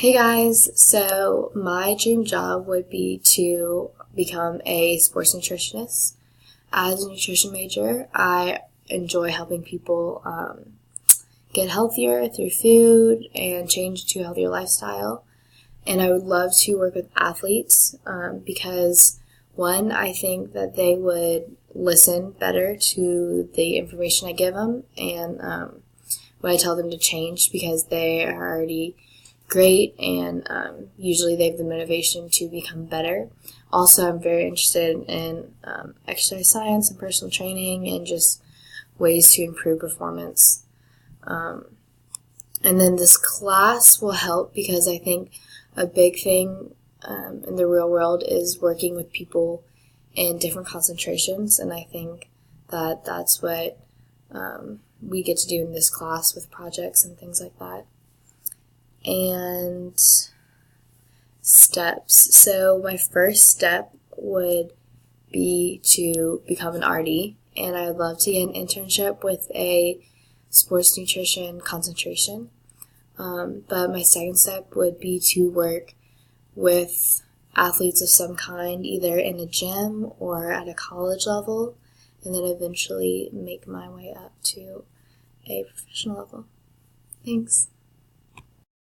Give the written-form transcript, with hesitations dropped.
Hey guys, so my dream job would be to become a sports nutritionist. As a nutrition major, I enjoy helping people get healthier through food and change to a healthier lifestyle. And I would love to work with athletes because, one, I think that they would listen better to the information I give them and when I tell them to change because they are already great and usually they have the motivation to become better. Also, I'm very interested in exercise science and personal training and just ways to improve performance. And then this class will help because I think a big thing in the real world is working with people in different concentrations, and I think that that's what we get to do in this class with projects and things like that. And steps. So my first step would be to become an RD, and I would love to get an internship with a sports nutrition concentration. But my second step would be to work with athletes of some kind, either in a gym or at a college level, and then eventually make my way up to a professional level. Thanks.